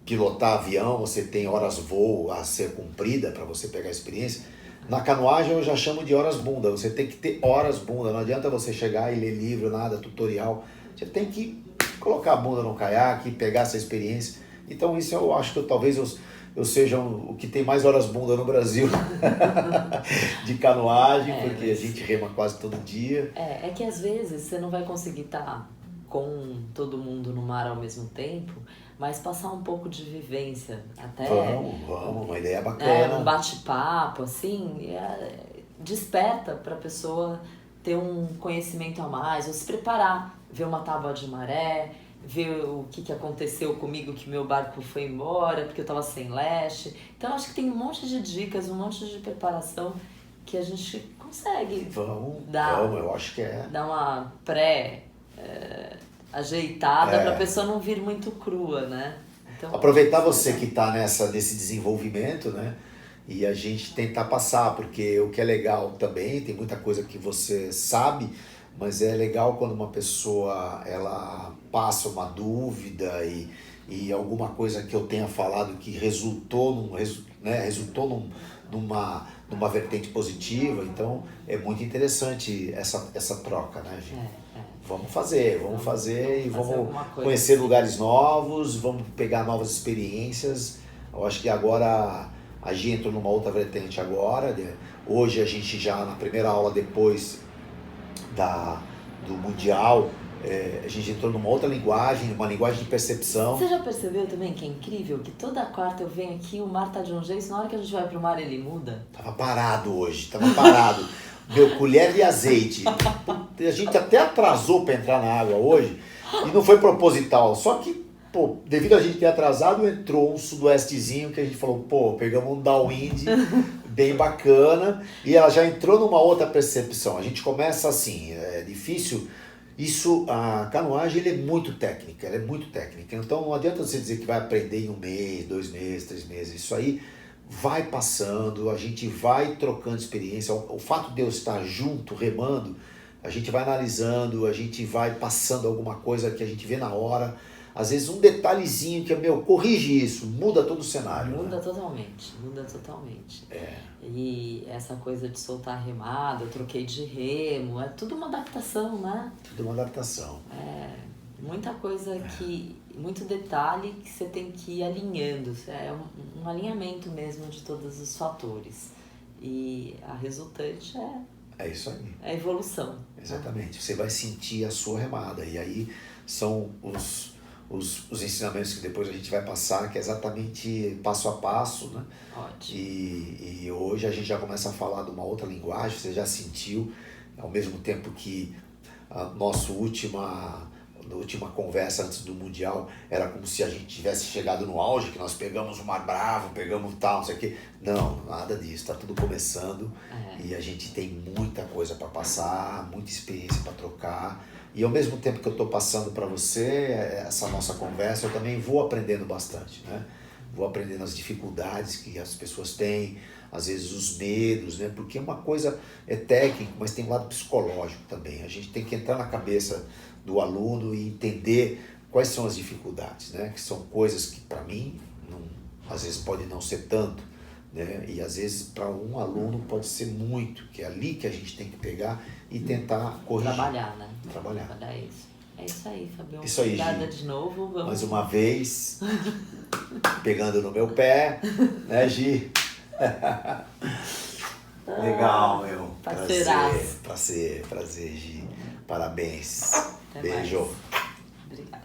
pilotar avião, você tem horas voo a ser cumprida para você pegar a experiência. Na canoagem eu já chamo de horas bunda, você tem que ter horas bunda, não adianta você chegar e ler livro, nada, tutorial, você tem que colocar a bunda no caiaque, pegar essa experiência. Então isso eu acho que talvez eu seja o que tem mais horas bunda no Brasil de canoagem, porque a gente rema quase todo dia. É que às vezes você não vai conseguir estar com todo mundo no mar ao mesmo tempo, mas passar um pouco de vivência, até... Vamos, uma ideia bacana. Um bate-papo, assim, desperta para a pessoa ter um conhecimento a mais, ou se preparar, ver uma tábua de maré, ver o que aconteceu comigo, que meu barco foi embora, porque eu estava sem leste. Então, acho que tem um monte de dicas, um monte de preparação que a gente consegue eu acho que dar uma ajeitada para a pessoa não vir muito crua, né? Então, aproveitar você que está nesse desenvolvimento, né? e a gente tentar passar, porque o que é legal também, tem muita coisa que você sabe, mas é legal quando uma pessoa ela passa uma dúvida e alguma coisa que eu tenha falado que resultou numa vertente positiva. Então é muito interessante essa troca, né, gente? Vamos fazer e vamos conhecer lugares novos, vamos pegar novas experiências. Eu acho que agora a gente entrou numa outra vertente agora. Hoje a gente já, na primeira aula depois do Mundial, a gente entrou numa outra linguagem, uma linguagem de percepção. Você já percebeu também que é incrível? Que toda quarta eu venho aqui, o mar tá de um jeito, na hora que a gente vai pro mar ele muda? Tava parado hoje, Meu, colher de azeite. A gente até atrasou para entrar na água hoje e não foi proposital, só que, pô, devido a gente ter atrasado, entrou um sudoestezinho que a gente falou, pô, pegamos um downwind bem bacana e ela já entrou numa outra percepção. A gente começa assim, é difícil. Isso, a canoagem ela é muito técnica, então não adianta você dizer que vai aprender em 1 mês, 2 meses, 3 meses, isso aí vai passando, a gente vai trocando experiência, o fato de eu estar junto, remando, a gente vai analisando, a gente vai passando alguma coisa que a gente vê na hora, às vezes um detalhezinho que é, corrige isso, muda todo o cenário. Muda totalmente. E essa coisa de soltar a remada, eu troquei de remo, é tudo uma adaptação, né? Tudo uma adaptação. Muita coisa muito detalhe que você tem que ir alinhando, é um alinhamento mesmo de todos os fatores. E a resultante é isso aí. É a evolução. Exatamente, você vai sentir a sua remada, e aí são os ensinamentos que depois a gente vai passar, que é exatamente passo a passo, né? Ótimo. E hoje a gente já começa a falar de uma outra linguagem, você já sentiu, ao mesmo tempo que a nossa última conversa antes do Mundial era como se a gente tivesse chegado no auge, que nós pegamos o Mar Bravo, pegamos tal, não sei o quê. Não, nada disso, está tudo começando e a gente tem muita coisa para passar, muita experiência para trocar. E ao mesmo tempo que eu estou passando para você essa nossa conversa, eu também vou aprendendo bastante, né? Vou aprendendo as dificuldades que as pessoas têm, às vezes os medos, né? Porque uma coisa é técnica, mas tem um lado psicológico também. A gente tem que entrar na cabeça do aluno e entender quais são as dificuldades, né? Que são coisas que para mim, às vezes pode não ser tanto, né? E às vezes para um aluno pode ser muito, que é ali que a gente tem que pegar e tentar corrigir. Trabalhar, né? Trabalhar isso. É isso aí, Fabião. Isso aí, obrigada Gi. de novo. Vamos... Mais uma vez, pegando no meu pé, né, Gi? Legal, meu. Parceiraço. Prazer, Gi. Parabéns. Até Beijo. mais. Obrigada.